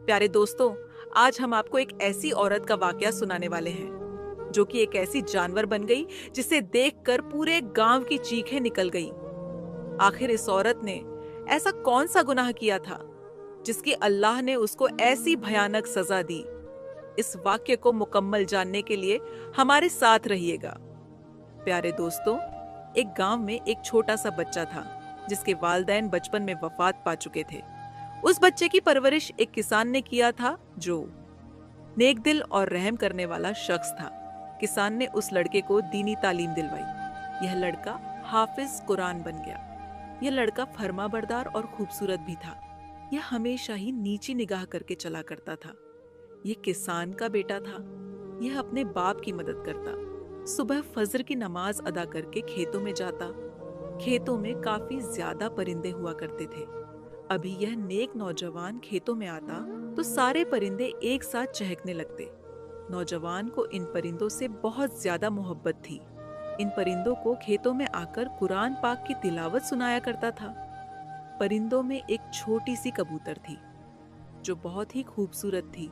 प्यारे दोस्तों, आज हम आपको एक ऐसी औरत का वाकया सुनाने वाले हैं जो कि एक ऐसी जानवर बन गई जिसे देखकर पूरे गांव की चीखें निकल गई। आखिर इस औरत ने ऐसा कौन सा गुनाह किया था जिसकी अल्लाह ने उसको ऐसी भयानक सजा दी। इस वाक्य को मुकम्मल जानने के लिए हमारे साथ रहिएगा। प्यारे दोस्तों, एक गांव में एक छोटा सा बच्चा था जिसके वालिदैन बचपन में वफात पा चुके थे। उस बच्चे की परवरिश एक किसान ने किया था जो नेक दिल और रहम करने वाला शख्स था। किसान ने उस लड़के को दीनी तालीम दिलवाई। यह लड़का हाफिज कुरान बन गया। यह लड़का फर्माबरदार और खूबसूरत भी था। यह हमेशा ही नीची निगाह करके चला करता था। यह किसान का बेटा था। यह अपने बाप की मदद करता। सुबह फजर की नमाज अदा करके खेतों में जाता। खेतों में काफी ज्यादा परिंदे हुआ करते थे। अभी यह नेक नौजवान खेतों में आता तो सारे परिंदे एक साथ चहकने लगते। नौजवान को इन परिंदों से बहुत ज्यादा मोहब्बत थी। इन परिंदों को खेतों में आकर कुरान पाक की तिलावत सुनाया करता था। परिंदों में एक छोटी सी कबूतर थी जो बहुत ही खूबसूरत थी।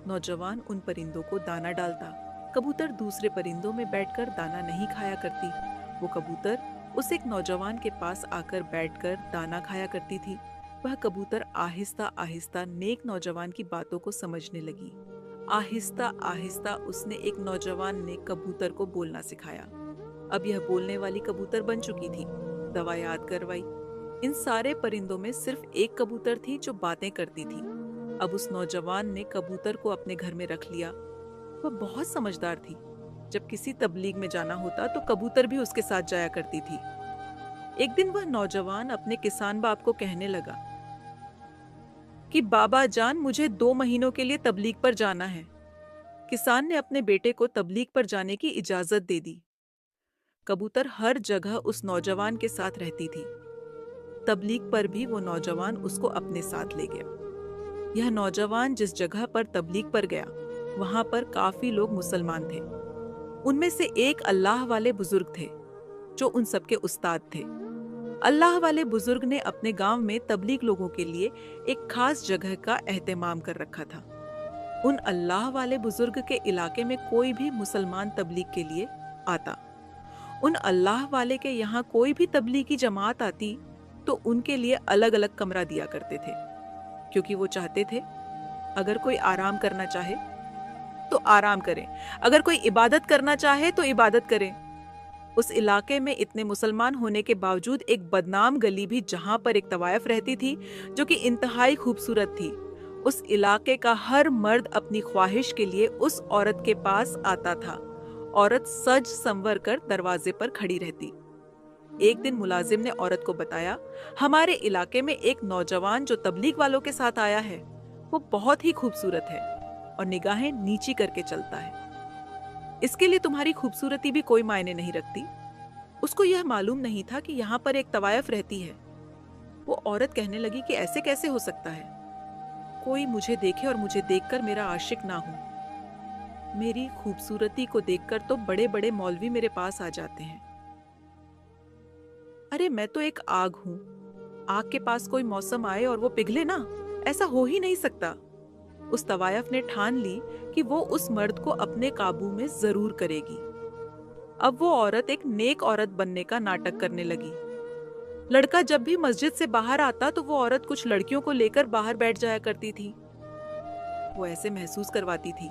नौजवान उन परिंदों को दाना डालता। कबूतर दूसरे परिंदों में बैठकर दाना नहीं खाया करती। वो कबूतर उस एक नौजवान के पास आकर बैठकर दाना खाया करती थी। वह कबूतर आहिस्ता आहिस्ता नेक नौजवान की बातों को समझने लगी। आहिस्ता आहिस्ता उसने एक नौजवान ने कबूतर को बोलना सिखाया। अब यह बोलने वाली कबूतर बन चुकी थी। दवा याद करवाई। इन सारे परिंदों में सिर्फ एक कबूतर थी जो बातें करती थी। अब उस नौजवान ने कबूतर को अपने घर में रख लिया। वह बहुत समझदार थी। जब किसी तबलीग में जाना होता तो कबूतर भी उसके साथ जाया करती थी। एक दिन वह नौजवान अपने किसान बाप को कहने लगा कि बाबा जान, मुझे 2 महीनों के लिए तबलीग पर जाना है। किसान ने अपने बेटे को तबलीग पर जाने की इजाजत दे दी। कबूतर हर जगह उस नौजवान के साथ रहती थी। तबलीग पर भी वो नौजवान उसको अपने साथ ले गया। यह नौजवान जिस जगह पर तबलीग पर गया वहां पर काफी लोग मुसलमान थे। उनमें से एक अल्लाह वाले बुजुर्ग थे जो उन सबके उस्ताद थे। अल्लाह वाले बुजुर्ग ने अपने गांव में तबलीग लोगों के लिए एक खास जगह का एहतमाम कर रखा था। उन अल्लाह वाले बुजुर्ग के इलाके में कोई भी मुसलमान तबलीग के लिए आता, उन अल्लाह वाले के यहाँ कोई भी तबलीग की जमात आती तो उनके लिए अलग अलग कमरा दिया करते थे, क्योंकि वो चाहते थे अगर कोई आराम करना चाहे तो आराम करें, अगर कोई इबादत करना चाहे तो इबादत करें। उस इलाके में इतने मुसलमान होने के बावजूद एक बदनाम गली भी जहां पर एक तवायफ रहती थी जो कि इंतहाई खूबसूरत थी। उस इलाके का हर मर्द अपनी ख्वाहिश के लिए उस औरत के पास आता था। औरत सज संवर कर दरवाजे पर खड़ी रहती। एक दिन मुलाजिम ने औरत को बताया, हमारे इलाके में एक नौजवान जो तबलीग वालों के साथ आया है वो बहुत ही खूबसूरत है और निगाहें नीची करके चलता है। इसके लिए तुम्हारी खूबसूरती भी कोई मायने नहीं रखती। उसको यह मालूम नहीं था कि यहाँ पर एक तवायफ रहती है। वो औरत कहने लगी कि ऐसे कैसे हो सकता है, कोई मुझे देखे और मुझे देखकर मेरा आशिक ना हो। मेरी खूबसूरती को देखकर तो बड़े बड़े मौलवी मेरे पास आ जाते हैं। अरे मैं तो एक आग हूं। आग के पास कोई मौसम आए और वो पिघले ना, ऐसा हो ही नहीं सकता। उस तवायफ ने ठान ली कि वो उस मर्द को अपने काबू में जरूर करेगी। अब वो औरत एक नेक औरत बनने का नाटक करने लगी। लड़का जब भी मस्जिद से बाहर आता तो वो औरत कुछ लड़कियों को लेकर बाहर बैठ जाया करती थी। वो ऐसे महसूस करवाती थी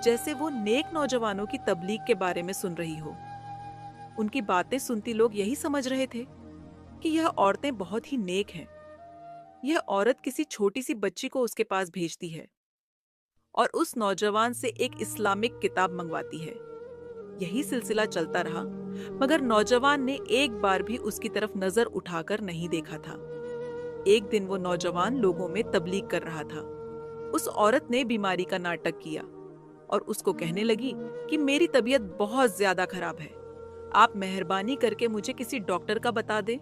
जैसे वो नेक नौजवानों की तबलीग के बारे में सुन रही हो। उनकी बातें सुनती लोग यही समझ रहे थे कि यह औरतें बहुत ही नेक हैं। यह औरत किसी छोटी सी बच्ची को उसके पास भेजती है और उस नौजवान से एक इस्लामिक किताब मंगवाती है। यही सिलसिला चलता रहा, मगर नौजवान ने एक बार भी उसकी तरफ नजर उठाकर नहीं देखा था। एक दिन वो नौजवान लोगों में तबलीग कर रहा था। उस औरत ने बीमारी का नाटक किया और उसको कहने लगी कि मेरी तबीयत बहुत ज्यादा खराब है, आप मेहरबानी करके मुझे किसी डॉक्टर का बता दें।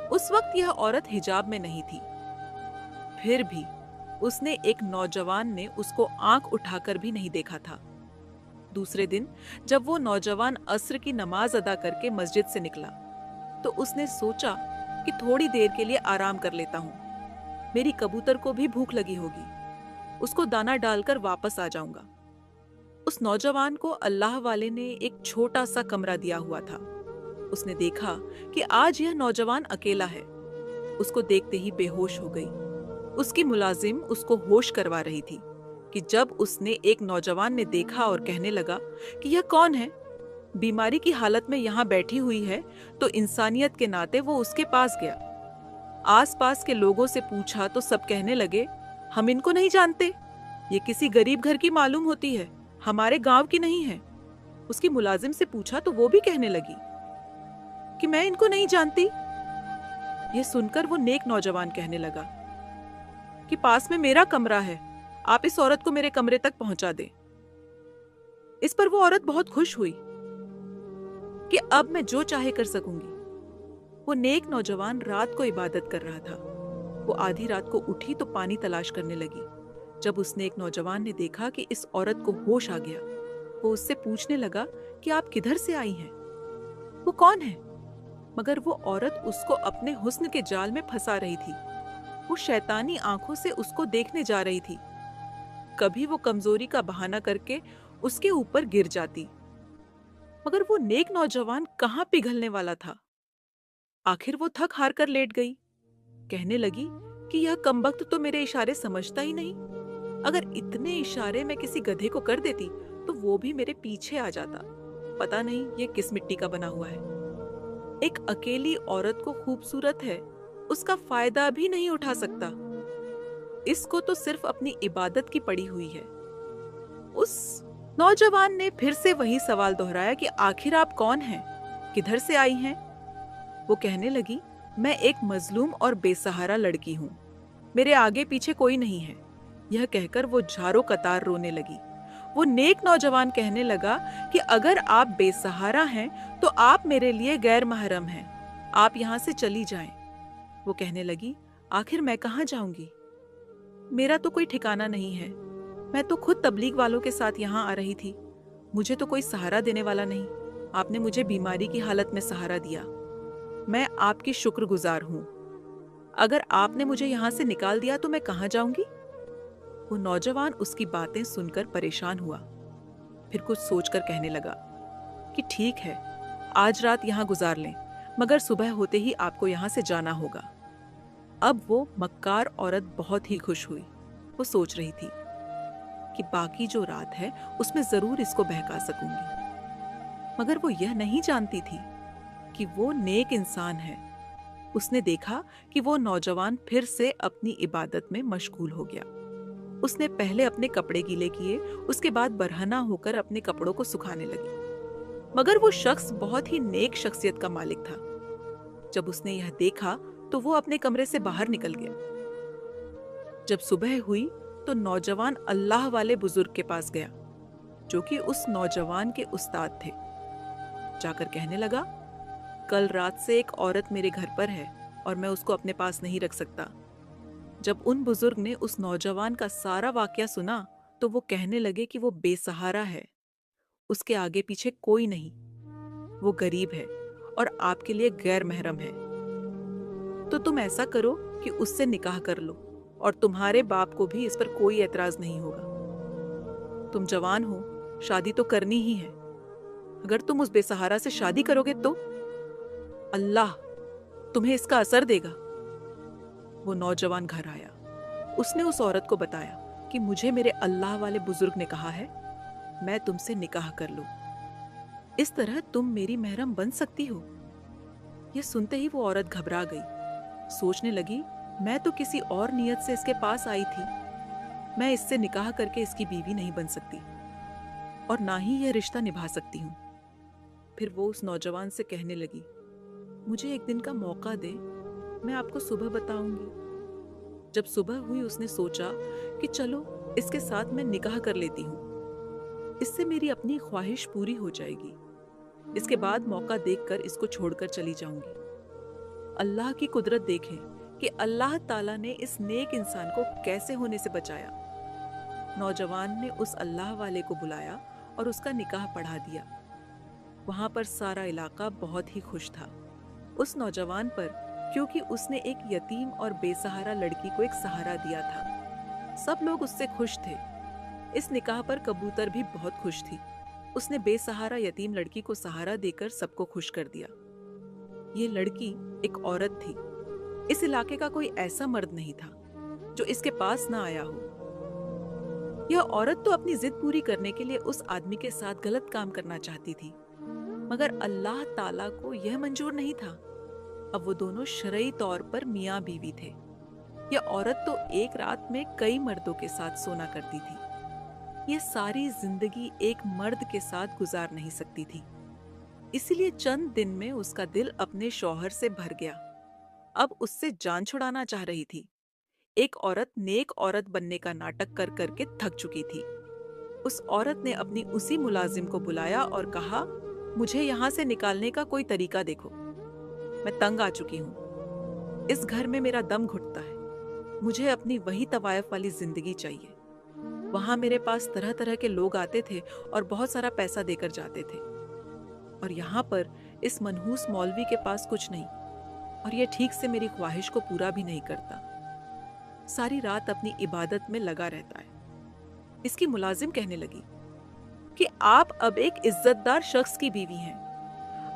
उस वक्त यह औरत हिजाब में नहीं थी। फिर भी उसने एक नौजवान ने उसको आंख उठाकर भी नहीं देखा था। दूसरे दिन जब वो नौजवान अस्र की नमाज अदा करके मस्जिद से निकला तो उसने सोचा कि थोड़ी देर के लिए आराम कर लेता हूं, मेरी कबूतर को भी भूख लगी होगी। उसको दाना डालकर वापस आ जाऊंगा। उस नौजवान को अल्लाह वाले ने एक छोटा सा कमरा दिया हुआ था। उसने देखा कि आज यह नौजवान अकेला है। उसको देखते ही बेहोश हो गई। उसकी मुलाजिम उसको होश करवा रही थी कि जब उसने एक नौजवान ने देखा और कहने लगा कि यह कौन है, बीमारी की हालत में यहाँ बैठी हुई है, तो इंसानियत के नाते वो उसके पास गया। आसपास के लोगों से पूछा तो सब कहने लगे, हम इनको नहीं जानते, ये किसी गरीब घर की मालूम होती है, हमारे गांव की नहीं है। उसकी मुलाजिम से पूछा तो वो भी कहने लगी कि मैं इनको नहीं जानती। ये सुनकर वो नेक नौजवान कहने लगा कि पास में मेरा कमरा है, आप इस औरत को मेरे कमरे तक पहुंचा दें। इस पर वो औरत बहुत खुश हुई कि अब मैं जो चाहे कर सकूंगी। वो नेक नौजवान रात को इबादत कर रहा था। वो आधी रात को उठी तो पानी तलाश करने लगी। जब उस नेक नौजवान ने देखा कि इस औरत को होश आ गया, वो उससे पूछने लगा कि आप किधर से आई हैं, वो कौन है? मगर वो औरत उसको अपने हुस्न के जाल में फंसा रही थी। वो शैतानी आंखों से उसको देखने जा रही थी। कभी वो कमजोरी का बहाना करके उसके ऊपर गिर जाती, मगर वो नेक नौजवान कहां पिघलने वाला था। आखिर वो थक हार कर लेट गई। कहने लगी कि यह कमबख्त तो मेरे इशारे समझता ही नहीं। अगर इतने इशारे मैं किसी गधे को कर देती तो वो भी मेरे पीछे आ जाता। पता नहीं ये किस मिट्टी का बना हुआ है। एक अकेली औरत को खूबसूरत है, उसका फायदा भी नहीं उठा सकता। इसको तो सिर्फ अपनी इबादत की पड़ी हुई है। उस नौजवान ने फिर से वही सवाल दोहराया कि आखिर आप कौन हैं, किधर से आई हैं? वो कहने लगी, मैं एक मजलूम और बेसहारा लड़की हूं, मेरे आगे पीछे कोई नहीं है। यह कहकर वो झारो कतार रोने लगी। वो नेक नौजवान कहने लगा कि अगर आप बेसहारा हैं तो आप मेरे लिए गैर महरम हैं, आप यहां से चली जाएं। वो कहने लगी, आखिर मैं कहां जाऊंगी, मेरा तो कोई ठिकाना नहीं है। मैं तो खुद तबलीग वालों के साथ यहाँ आ रही थी, मुझे तो कोई सहारा देने वाला नहीं। आपने मुझे बीमारी की हालत में सहारा दिया, मैं आपकी शुक्रगुजार हूँ। अगर आपने मुझे यहाँ से निकाल दिया तो मैं कहाँ जाऊंगी? वो नौजवान उसकी बातें सुनकर परेशान हुआ। फिर कुछ सोचकर कहने लगा कि ठीक है, आज रात यहाँ गुजार लें, मगर सुबह होते ही आपको यहाँ से जाना होगा। अब वो मक्कार औरत बहुत ही खुश हुई। वो सोच रही थी कि बाकी जो रात है उसमें जरूर इसको बहका सकूंगी, मगर वो यह नहीं जानती थी कि वो नेक इंसान है। उसने देखा कि वो नौजवान फिर से अपनी इबादत में मशगूल हो गया। उसने पहले अपने कपड़े गीले किए, उसके बाद बरहना होकर अपने कपड़ों को सुखाने लगी। मगर वो शख्स बहुत ही नेक शख्सियत का मालिक था। जब उसने यह देखा तो वो अपने कमरे से बाहर निकल गया। जब सुबह हुई तो नौजवान अल्लाह वाले बुजुर्ग के पास गया, जो कि उस नौजवान के उस्ताद थे। जाकर कहने लगा, कल रात से एक औरत मेरे घर पर है और मैं उसको अपने पास नहीं रख सकता। जब उन बुजुर्ग ने उस नौजवान का सारा वाकया सुना तो वो कहने लगे कि वो बेसहारा है, उसके आगे पीछे कोई नहीं, वो गरीब है और आपके लिए गैर महरम है। तो तुम ऐसा करो कि उससे निकाह कर लो और तुम्हारे बाप को भी इस पर कोई एतराज नहीं होगा। तुम जवान हो, शादी तो करनी ही है। अगर तुम उस बेसहारा से शादी करोगे तो अल्लाह तुम्हें इसका असर देगा। वो नौजवान घर आया। उसने उस औरत को बताया कि मुझे मेरे अल्लाह वाले बुजुर्ग ने कहा है मैं तुमसे निकाह कर लूं, इस तरह तुम मेरी महरम बन सकती हो। यह सुनते ही वो औरत घबरा गई। सोचने लगी, मैं तो किसी और नियत से इसके पास आई थी, मैं इससे निकाह करके इसकी बीवी नहीं बन सकती और ना ही यह रिश्ता निभा सकती हूँ। फिर वो उस नौजवान से कहने लगी, मुझे एक दिन का मौका दे, मैं आपको सुबह बताऊंगी। जब सुबह हुई उसने सोचा कि चलो इसके साथ मैं निकाह कर लेती हूँ, इससे मेरी अपनी ख्वाहिश पूरी हो जाएगी। इसके बाद मौका देखकर इसको छोड़कर चली जाऊंगी। अल्लाह की कुदरत देखें कि अल्लाह ताला ने इस नेक इंसान को कैसे होने से बचाया। नौजवान ने उस अल्लाह वाले को बुलाया और उसका निकाह पढ़ा दिया। वहां पर सारा इलाका बहुत ही खुश था उस नौजवान पर, क्योंकि उसने एक यतीम और बेसहारा लड़की को एक सहारा दिया था। सब लोग उससे खुश थे। इस निकाह पर कबूतर भी बहुत खुश थी। उसने बेसहारा यतीम लड़की को सहारा देकर सबको खुश कर दिया। ये लड़की एक औरत थी। इस इलाके का कोई ऐसा मर्द नहीं था जो इसके पास ना आया हो। यह औरत तो अपनी जिद पूरी करने के लिए उस आदमी के साथ गलत काम करना चाहती थी, मगर अल्लाह ताला को यह मंजूर नहीं था। अब वो दोनों शरई तौर पर मियाँ बीवी थे। यह औरत तो एक रात में कई मर्दों के साथ सोना करती थी। यह सारी जिंदगी एक मर्द के साथ गुजार नहीं सकती थी, इसलिए चंद दिन में उसका दिल अपने शौहर से भर गया। अब उससे जान छुड़ाना चाह रही थी। एक औरत नेक औरत बनने का नाटक कर करके थक चुकी थी। उस औरत ने अपनी उसी मुलाजिम को बुलाया और कहा, मुझे यहाँ से निकालने का कोई तरीका देखो। मैं तंग आ चुकी हूँ। इस घर में मेरा दम घुटता है। मुझे अपनी वही तवायफ वाली जिंदगी चाहिए। वहां मेरे पास तरह तरह के लोग आते थे और बहुत सारा पैसा देकर जाते थे, और यहाँ पर इस मनहूस मौलवी के पास कुछ नहीं, और ये ठीक से मेरी ख्वाहिश को पूरा भी नहीं करता। सारी रात अपनी इबादत में लगा रहता है। इसकी मुलाजिम कहने लगी कि आप अब एक इज्जतदार शख्स की बीवी हैं।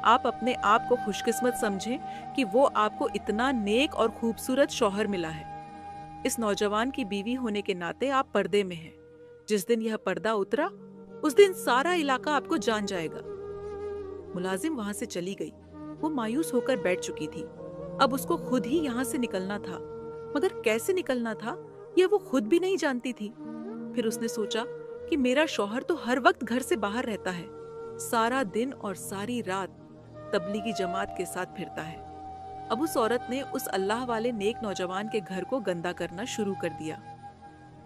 आप अपने आप को खुशकिस्मत समझें कि वो आपको इतना नेक और खूबसूरत शौहर मिला है। इस नौजवान की बीवी होने के नाते आप पर्दे में हैं। जिस दिन यह पर्दा उतरा, उस दिन सारा इलाका आपको जान जाएगा। मुलाजिम वहां से चली गई। वो मायूस होकर बैठ चुकी थी। अब उसको खुद ही यहाँ से निकलना था, मगर कैसे निकलना था यह वो खुद भी नहीं जानती थी। फिर उसने सोचा कि मेरा शौहर तो हर वक्त घर से बाहर रहता है, सारा दिन और सारी रात तबलीगी जमात के साथ फिरता है। अब उस औरत ने उस अल्लाह वाले नेक नौजवान के घर को गंदा करना शुरू कर दिया।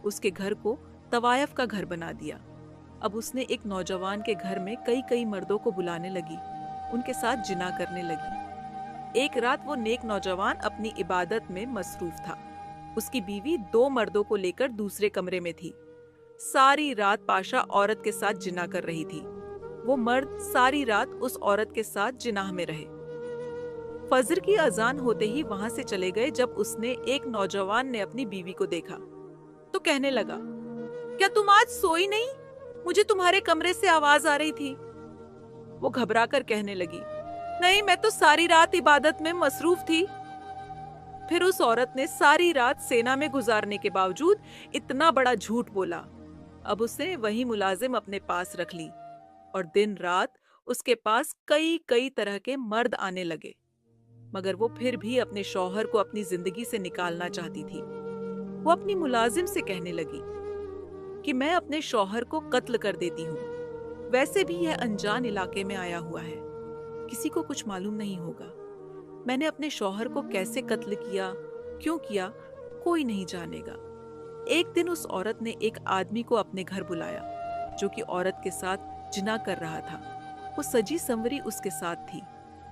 उसके घर को तवायफ का घर बना दिया। अब उसने एक नौजवान के घर में कई कई मर्दों को बुलाने लगी, उनके साथ जिना करने लगी। एक रात वो नेक नौजवान अपनी इबादत में मसरूफ था। उसकी बीवी 2 मर्दों को लेकर दूसरे कमरे में थी। सारी रात पाशा औरत के साथ जिना कर रही थी। वो मर्द सारी रात उस औरत के साथ जिनाह में रहे। फजर की अजान होते ही वहां से चले गए। जब उसने एक नौजवान ने अपनी बीवी को देखा तो कहने लगा, क्या तुम आज सोई नहीं? मुझे तुम्हारे कमरे से आवाज आ रही थी। वो घबरा कर कहने लगी, नहीं, मैं तो सारी रात इबादत में मसरूफ थी। फिर उस औरत ने सारी रात सेना में गुजारने के बावजूद इतना बड़ा झूठ बोला। अब उसने वही मुलाजिम अपने पास रख ली और दिन रात उसके पास कई कई तरह के मर्द आने लगे, मगर वो फिर भी अपने शौहर को अपनी जिंदगी से निकालना चाहती थी। वो अपनी मुलाजिम से कहने लगी कि मैं अपने शौहर को कत्ल कर देती हूँ। वैसे भी यह अनजान इलाके में आया हुआ है, किसी को कुछ मालूम नहीं होगा। मैंने अपने शौहर को कैसे कत्ल किया, क्यों किया, कोई नहीं जानेगा। एक दिन उस औरत ने एक आदमी को अपने घर बुलाया जो कि औरत के साथ जिना कर रहा था। वो सजी संवरी उसके साथ थी।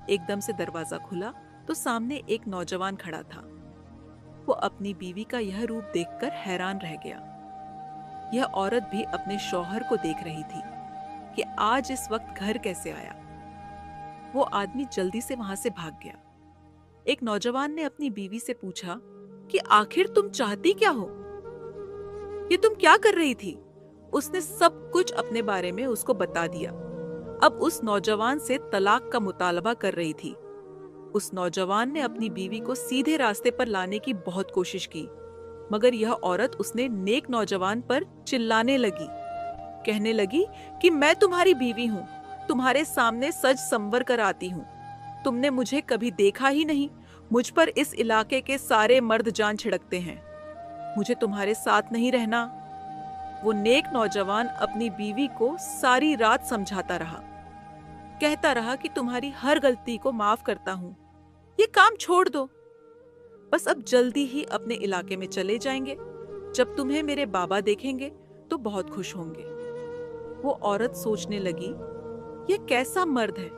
एकदम से दरवाजा खुला तो सामने एक नौजवान खड़ा था। वो अपनी बीवी का यह रूप देखकर हैरान रह गया। यह औरत भी अपने शौहर को देख रही थी कि आज इस वक्त घर कैसे आया। वो आदमी जल्दी से वहां से भाग गया। एक नौजवान ने अपनी बीवी से पूछा कि आखिर तुम चाहती क्या हो? ये तुम क्या कर रही थी? उसने सब कुछ अपने बारे में उसको बता दिया। अब उस नौजवान से तलाक का मुतालबा कर रही थी। उस नौजवान ने अपनी बीवी को सीधे रास्ते पर लाने की बहुत कोशिश की, मगर यह औरत उसने नेक नौजवान पर चिल्लाने लगी, कहने लगी कि मैं तुम्हारी बीवी हूँ, तुम्हारे सामने सज संवर कर आती हूँ। तुमने मुझे कभी देखा ही नहीं। मुझ पर इस इलाके के सारे मर्द जान छिड़कते हैं। मुझे तुम्हारे साथ नहीं रहना। वो नेक नौजवान अपनी बीवी को सारी रात समझाता रहा, कहता रहा कि तुम्हारी हर गलती को माफ करता हूँ, ये काम छोड़ दो। बस अब जल्दी ही अपने इलाके में चले जाएंगे। जब तुम्हें मेरे बाबा देखेंगे तो बहुत खुश होंगे। वो औरत सोचने लगी, ये कैसा मर्द है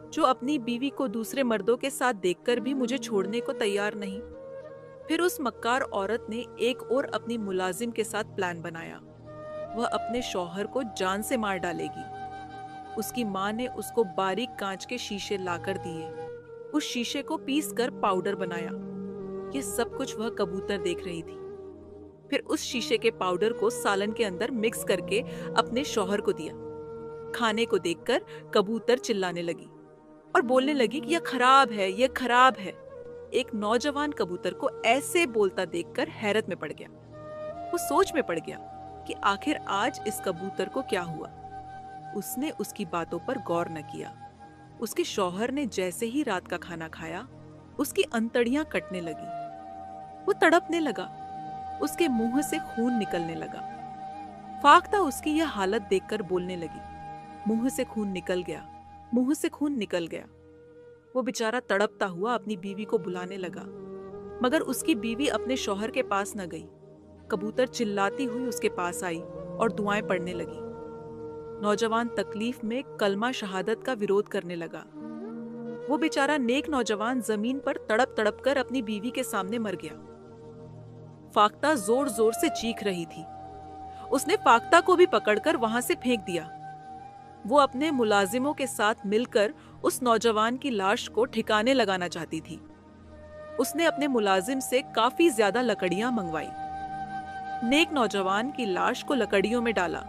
जो अपनी बीवी को दूसरे मर्दों के साथ देखकर भी मुझे छोड़ने को तैयार नहीं। फिर उस मक्कार औरत ने एक और अपनी मुलाजिम के साथ प्लान बनाया। वह अपने शौहर को जान से मार डालेगी। उसकी माँ ने उसको बारीक कांच के शीशे लाकर दिए। उस शीशे को पीस कर पाउडर बनाया। ये सब कुछ वह कबूतर देख रही थी। फिर उस शीशे के पाउडर को सालन के अंदर मिक्स करके अपने शौहर को दिया। खाने को देखकर कबूतर चिल्लाने लगी और बोलने लगी कि यह खराब है, यह खराब है। एक नौजवान कबूतर को ऐसे बोलता देखकर हैरत में पड़ गया। वो सोच में पड़ गया कि आखिर आज इस कबूतर को क्या हुआ। उसने उसकी बातों पर गौर न किया। उसके शौहर ने जैसे ही रात का खाना खाया, उसकी अंतड़ियां कटने लगी। वो तड़पने लगा, उसके मुंह से खून निकलने लगा। फाख्ता उसकी यह हालत देखकर बोलने लगी, मुंह से खून निकल गया, मुंह से खून निकल गया। वो बेचारा तड़पता हुआ अपनी बीवी को बुलाने लगा, मगर उसकी बीवी अपने शौहर के पास न गई। कबूतर चिल्लाती हुई उसके पास आई और दुआएं पढ़ने लगी। नौजवान तकलीफ में कलमा शहादत का विरोध करने लगा। वो बेचारा नेक नौजवान जमीन पर तड़प तड़प कर अपनी बीवी के सामने मर गया। फाख्ता जोर जोर से चीख रही थी। उसने फाख्ता को भी पकड़कर वहां से फेंक दिया। वो अपने मुलाजिमों के साथ मिलकर उस नौजवान की लाश को ठिकाने लगाना चाहती थी। उसने अपने मुलाजिम से काफी ज्यादा लकड़ियां मंगवाई। नेक नौजवान की लाश को लकड़ियों में डाला,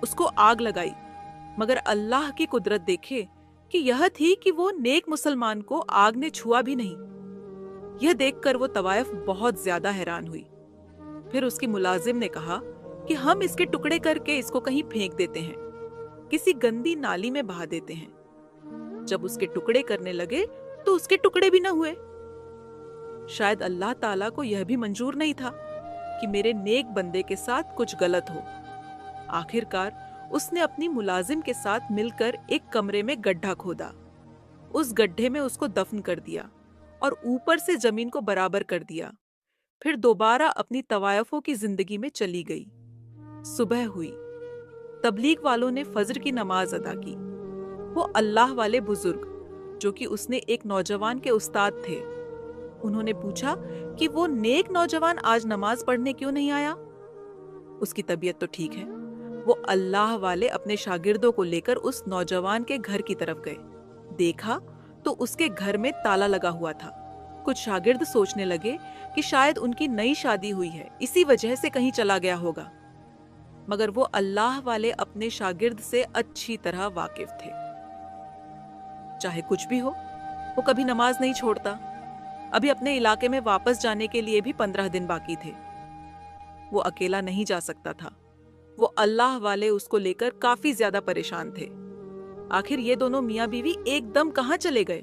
उसको आग लगाई, मगर अल्लाह की कुदरत देखे कि यह थी कि वो नेक मुसलमान को आग ने छुआ भी नहीं। यह देखकर वो तवायफ बहुत ज्यादा हैरान हुई। फिर उसकी मुलाजिम ने कहा कि हम इसके टुकड़े करके इसको कहीं फेंक देते हैं, किसी गंदी नाली में बहा देते हैं। जब उसके टुकड़े करने लगे तो उसके टुकड़े भी न हुए। शायद अल्लाह ताला को यह भी मंजूर नहीं था कि मेरे नेक बंदे के साथ कुछ गलत हो। आखिरकार उसने अपनी मुलाजिम के साथ मिलकर एक कमरे में गड्ढा खोदा। उस गड्ढे में उसको दफन कर दिया और ऊपर से जमीन को बराबर कर दिया। फिर दोबारा अपनी तवायफों की जिंदगी में चली गई। सुबह हुई। तबलीग वालों ने फजर की नमाज अदा की। वो अल्लाह वाले बुजुर्ग, जो कि उसने एक नौजवान के उस्ताद थे, उन्होंने पूछा कि वो नेक नौजवान आज नमाज पढ़ने क्यों नहीं आया। उसकी तबीयत तो ठीक है। वो अल्लाह वाले अपने शागिर्दों को लेकर उस नौजवान के घर की तरफ गए। देखा तो उसके घर में ताला लगा हुआ था। कुछ शागिर्द सोचने लगे कि शायद उनकी नई शादी हुई है, इसी वजह से कहीं चला गया होगा। मगर वो अल्लाह वाले अपने शागिर्द से अच्छी तरह वाकिफ थे। चाहे कुछ भी हो, वो कभी नमाज नहीं छोड़ता। अभी अपने इलाके में वापस जाने के लिए भी 15 दिन बाकी थे। वो अकेला नहीं जा सकता था। वो अल्लाह वाले उसको लेकर काफी ज्यादा परेशान थे। आखिर ये दोनों मियां बीवी एकदम कहां चले गए।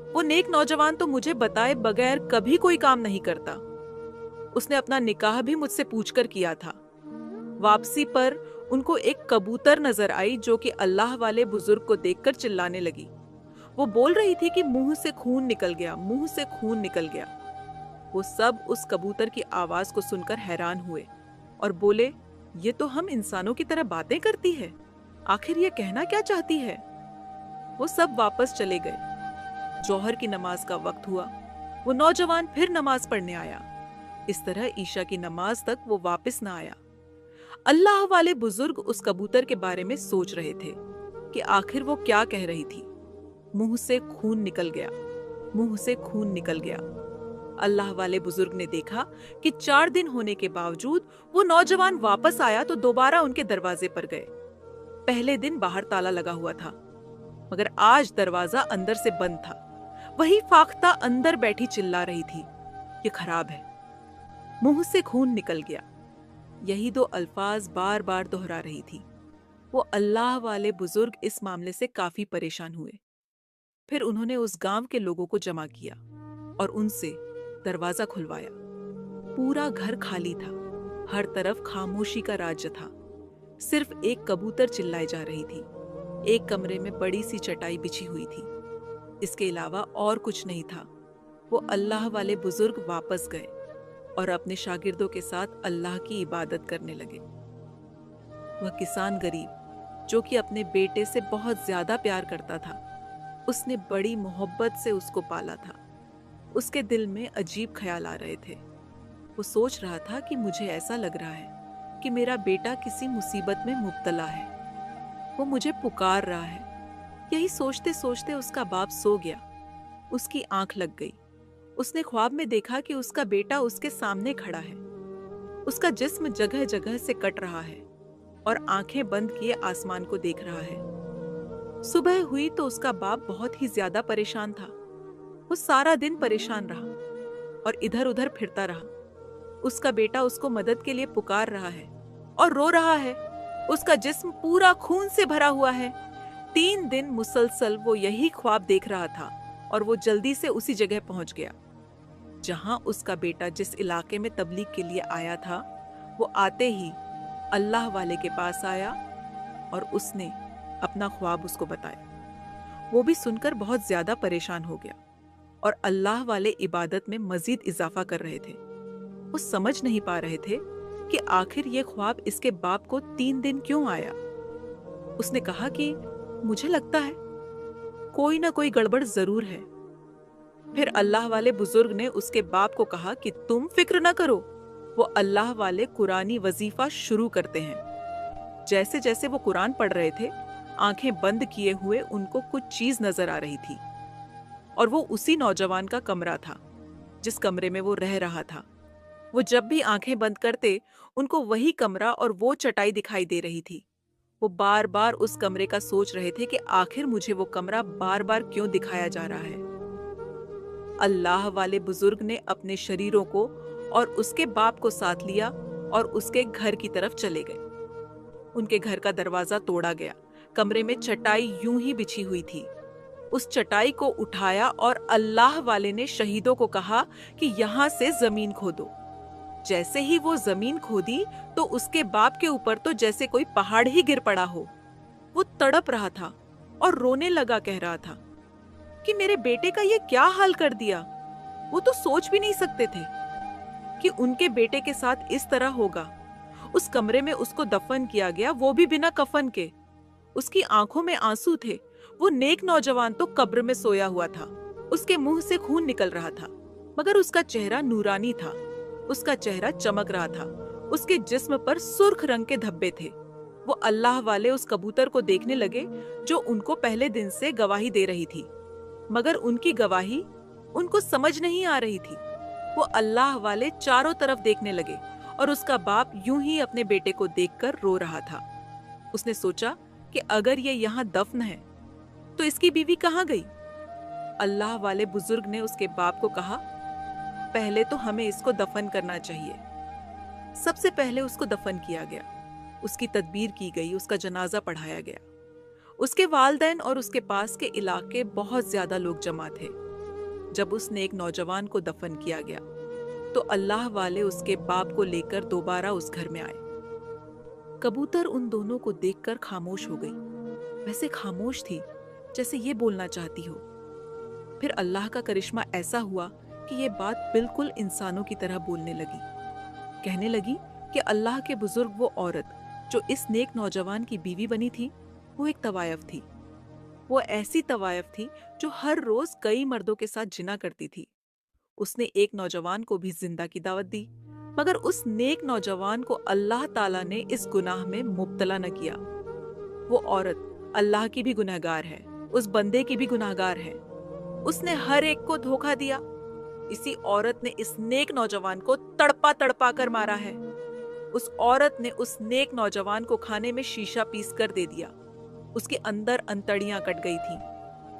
वो नेक नौजवान तो मुझे बताए बगैर कभी कोई काम नहीं करता। उसने अपना निकाह भी मुझसे पूछकर किया था। वापसी पर उनको एक कबूतर नजर आई जो कि अल्लाह वाले बुजुर्ग को देखकर चिल्लाने लगी। वो बोल रही थी कि मुंह से खून निकल गया, मुंह से खून निकल गया। वो सब उस कबूतर की आवाज को सुनकर हैरान हुए और बोले, ये तो हम इंसानों की तरह बातें करती है, आखिर ये कहना क्या चाहती है। वो सब वापस चले गए। जोहर की नमाज का वक्त हुआ। वो नौजवान फिर नमाज पढ़ने आया। इस तरह ईशा की नमाज तक वो वापस ना आया। अल्लाह वाले बुजुर्ग उस कबूतर के बारे में सोच रहे थे कि आखिर वो क्या कह रही थी। मुंह से खून निकल गया, मुंह से खून निकल गया। अल्लाह वाले बुजुर्ग ने देखा कि 4 दिन होने के बावजूद वो नौजवान वापस आया तो दोबारा उनके दरवाजे पर गए। पहले दिन बाहर ताला लगा हुआ था, मगर आज दरवाजा अंदर से बंद था। वही फाख्ता अंदर बैठी चिल्ला रही थी, ये खराब है, मुंह से खून निकल गया। यही 2 अल्फाज बार बार दोहरा रही थी। वो अल्लाह वाले बुजुर्ग इस मामले से काफी परेशान हुए। फिर उन्होंने उस गांव के लोगों को जमा किया और उनसे दरवाजा खुलवाया। पूरा घर खाली था, हर तरफ खामोशी का राज्य था। सिर्फ एक कबूतर चिल्लाई जा रही थी। एक कमरे में बड़ी सी चटाई बिछी हुई थी। इसके अलावा और कुछ नहीं था। वो अल्लाह वाले बुजुर्ग वापस गए और अपने शागिर्दों के साथ अल्लाह की इबादत करने लगे। वह किसान गरीब, जो कि अपने बेटे से बहुत ज्यादा प्यार करता था, उसने बड़ी मोहब्बत से उसको पाला था। उसके दिल में अजीब ख्याल आ रहे थे। वो सोच रहा था कि मुझे ऐसा लग रहा है कि मेरा बेटा किसी मुसीबत में मुब्तला है, वो मुझे पुकार रहा है। यही सोचते सोचते उसका बाप सो गया। उसकी आंख लग गई। उसने ख्वाब में देखा कि उसका बेटा उसके सामने खड़ा है। اس کا جسم جگہ جگہ سے کٹ رہا ہے اور آنکھیں بند کیے آسمان کو دیکھ رہا ہے۔ صبح ہوئی تو اس کا باپ بہت ہی زیادہ پریشان تھا۔ وہ سارا دن پریشان رہا اور ادھر ادھر پھرتا رہا۔ اس کا بیٹا اس کو مدد کے لیے پکار رہا ہے اور رو رہا ہے۔ اس کا جسم پورا خون سے بھرا ہوا ہے۔ 3 دن مسلسل وہ یہی خواب دیکھ رہا تھا اور وہ جلدی سے اسی جگہ پہنچ گیا جہاں اس کا بیٹا جس علاقے میں تبلیغ کے لیے آیا تھا۔ وہ آتے ہی اللہ والے کے پاس آیا اور اس نے اپنا خواب اس کو بتایا۔ وہ بھی سن کر بہت زیادہ پریشان ہو گیا اور اللہ والے عبادت میں مزید اضافہ کر رہے تھے۔ وہ سمجھ نہیں پا رہے تھے کہ آخر یہ خواب اس کے باپ کو 3 دن کیوں آیا۔ اس نے کہا کہ مجھے لگتا ہے کوئی نہ کوئی گڑبڑ ضرور ہے۔ پھر اللہ والے بزرگ نے اس کے باپ کو کہا کہ تم فکر نہ کرو۔ وہ اللہ والے قرآنی وظیفہ شروع کرتے ہیں۔ جیسے جیسے وہ قرآن پڑھ رہے تھے، آنکھیں بند کیے ہوئے ان کو کچھ چیز نظر آ رہی تھی، اور وہ اسی نوجوان کا کمرہ تھا جس کمرے میں وہ رہ رہا تھا۔ وہ جب بھی آنکھیں بند کرتے ان کو وہی کمرہ اور وہ چٹائی دکھائی دے رہی تھی۔ وہ بار بار اس کمرے کا سوچ رہے تھے کہ آخر مجھے وہ کمرہ بار بار کیوں دکھایا جا رہا ہے۔ اللہ والے بزرگ نے اپنے شریروں کو اور اس کے باپ کو ساتھ لیا اور اس کے گھر کی طرف چلے گئے۔ ان کے گھر کا دروازہ توڑا گیا۔ کمرے میں چٹائی یوں ہی بچھی ہوئی تھی۔ اس چٹائی کو اٹھایا اور اللہ والے نے شہیدوں کو کہا کہ یہاں سے زمین کھودو۔ جیسے ہی وہ زمین کھودی تو اس کے باپ کے اوپر تو جیسے کوئی پہاڑ ہی گر پڑا ہو۔ وہ تڑپ رہا تھا اور رونے لگا، کہہ رہا تھا کہ میرے بیٹے کا یہ کیا حال کر دیا۔ وہ تو سوچ بھی نہیں سکتے تھے کہ ان کے بیٹے کے ساتھ اس طرح ہوگا۔ اس کمرے میں اس کو دفن کیا گیا، وہ بھی بنا کفن کے۔ اس کی آنکھوں میں آنسو تھے۔ وہ نیک نوجوان تو قبر میں سویا ہوا تھا۔ اس کے منہ سے خون نکل رہا تھا، مگر اس کا چہرہ نورانی تھا۔ اس کا چہرہ چمک رہا تھا۔ اس کے جسم پر سرخ رنگ کے دھبے تھے۔ وہ اللہ والے اس کبوتر کو دیکھنے لگے جو ان کو پہلے دن سے گواہی دے رہی تھی، مگر ان کی گواہی ان کو سمجھ نہیں آ رہی تھی۔ وہ اللہ والے چاروں طرف دیکھنے لگے اور اس کا باپ یوں ہی اپنے بیٹے کو دیکھ کر رو رہا تھا۔ اس نے سوچا کہ اگر یہ یہاں دفن ہے تو اس کی بیوی کہاں گئی؟ اللہ والے بزرگ نے اس کے باپ کو کہا، پہلے تو ہمیں اس کو دفن کرنا چاہیے۔ سب سے پہلے اس کو دفن کیا گیا، اس کی تدبیر کی گئی، اس کا جنازہ پڑھایا گیا۔ اس کے والدین اور اس کے پاس کے علاقے بہت زیادہ لوگ جمع تھے۔ جب اس نے ایک نوجوان کو دفن کیا گیا تو اللہ والے اس کے باپ کو لے کر دوبارہ اس گھر میں آئے۔ کبوتر ان دونوں کو دیکھ کر خاموش ہو گئی، ویسے خاموش تھی جیسے یہ بولنا چاہتی ہو۔ پھر اللہ کا کرشمہ ایسا ہوا کہ یہ بات بالکل انسانوں کی طرح بولنے لگی۔ کہنے لگی کہ اللہ کے بزرگ، وہ عورت جو اس نیک نوجوان کی بیوی بنی تھی، وہ ایک طوائف تھی۔ وہ ایسی طوائف تھی جو ہر روز کئی مردوں کے ساتھ جنا کرتی تھی۔ اس نے ایک نوجوان کو بھی زندہ کی دعوت دی، مگر اس نیک نوجوان کو اللہ تعالیٰ نے اس گناہ میں مبتلا نہ کیا۔ وہ عورت اللہ کی بھی گنہگار ہے، اس بندے کی بھی گنہگار ہے۔ اس نے ہر ایک کو دھوکہ دیا۔ اسی عورت نے اس نیک نوجوان کو تڑپا تڑپا کر مارا ہے۔ اس عورت نے اس نیک نوجوان کو کھانے میں شیشہ پیس کر دے دیا۔ اس کے اندر انتڑیاں کٹ گئی تھیں۔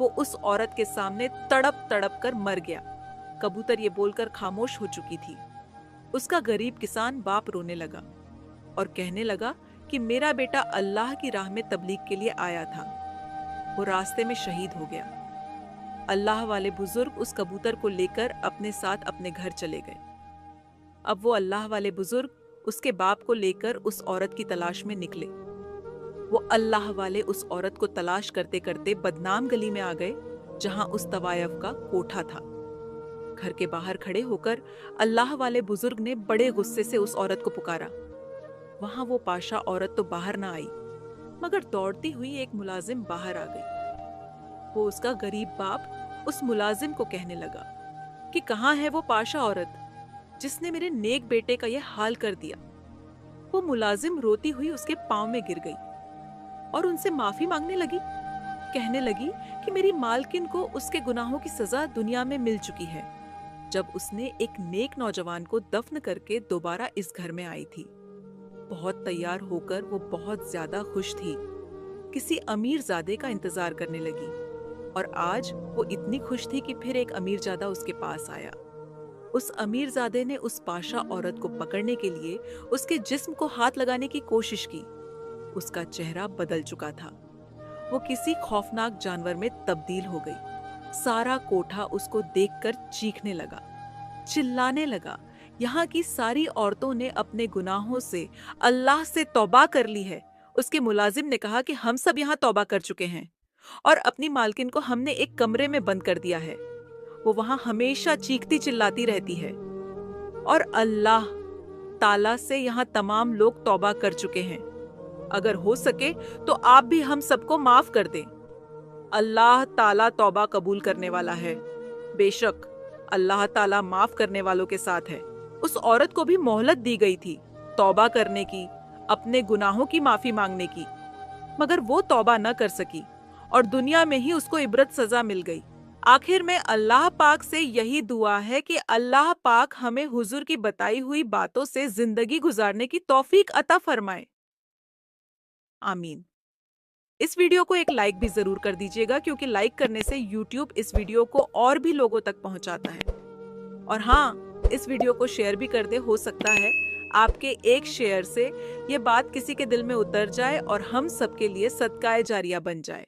وہ اس عورت کے سامنے تڑپ تڑپ کر مر گیا۔ کبوتر یہ بول کر خاموش ہو چکی تھی۔ اس کا غریب کسان باپ رونے لگا اور کہنے لگا کہ میرا بیٹا اللہ کی راہ میں تبلیغ کے لیے آیا تھا، وہ راستے میں شہید ہو گیا۔ اللہ والے بزرگ اس کبوتر کو لے کر اپنے ساتھ اپنے گھر چلے گئے۔ اب وہ اللہ والے بزرگ اس کے باپ کو لے کر اس عورت کی تلاش میں نکلے۔ وہ اللہ والے اس عورت کو تلاش کرتے کرتے بدنام گلی میں آ گئے جہاں اس طوائف کا کوٹھا تھا۔ گھر کے باہر کھڑے ہو کر اللہ والے بزرگ نے بڑے غصے سے اس عورت کو پکارا۔ وہاں وہ پاشا عورت تو باہر نہ آئی، مگر دوڑتی ہوئی ایک ملازم باہر آ گئی۔ وہ اس کا غریب باپ اس ملازم کو کہنے لگا کہ کہاں ہے وہ پاشا عورت جس نے میرے نیک بیٹے کا یہ حال کر دیا۔ وہ ملازم روتی ہوئی اس کے پاؤں میں گر گئی اور ان سے معافی مانگنے لگی، کہنے لگی کہ میری مالکن کو اس کے گناہوں کی سزا دنیا میں مل چکی ہے، जब उसने एक नेक नौजवान को दफन करके दोबारा इस घर में आई थी। बहुत तैयार होकर वो बहुत ज्यादा खुश थी। किसी अमीरजादे का इंतजार करने लगी और आज वो इतनी खुश थी कि फिर एक अमीरजादा उसके पास आया। उस अमीरजादे ने उस पाशा औरत को पकड़ने के लिए उसके जिस्म को हाथ लगाने की कोशिश की। उसका चेहरा बदल चुका था। वो किसी खौफनाक जानवर में तब्दील हो गई। सारा कोठा उसको देखकर चीखने लगा, चिल्लाने लगा। यहाँ की सारी औरतों ने अपने गुनाहों से अल्लाह से तौबा कर ली है। उसके मुलाजिम ने कहा कि हम सब यहाँ तौबा कर चुके हैं और अपनी मालकिन को हमने एक कमरे में बंद कर दिया है। वो वहां हमेशा चीखती चिल्लाती रहती है और अल्लाह ताला से यहाँ तमाम लोग तौबा कर चुके हैं। अगर हो सके तो आप भी हम सबको माफ कर दें। अल्लाह ताला तौबा कबूल करने वाला है। बेशक अल्लाह ताला माफ करने वालों के साथ है। उस औरत को भी मोहलत दी गई थी तौबा करने की, अपने गुनाहों की माफी मांगने की, मगर वो तौबा न कर सकी और दुनिया में ही उसको इबरत सजा मिल गई। आखिर में अल्लाह पाक से यही दुआ है कि अल्लाह पाक हमें हुजूर की बताई हुई बातों से जिंदगी गुजारने की तौफीक अता फरमाए। आमीन। इस वीडियो को एक लाइक भी जरूर कर दीजिएगा, क्योंकि लाइक करने से यूट्यूब इस वीडियो को और भी लोगों तक पहुंचाता है। और हाँ, इस वीडियो को शेयर भी कर दे। हो सकता है आपके एक शेयर से ये बात किसी के दिल में उतर जाए और हम सबके लिए सदकाए जारिया बन जाए।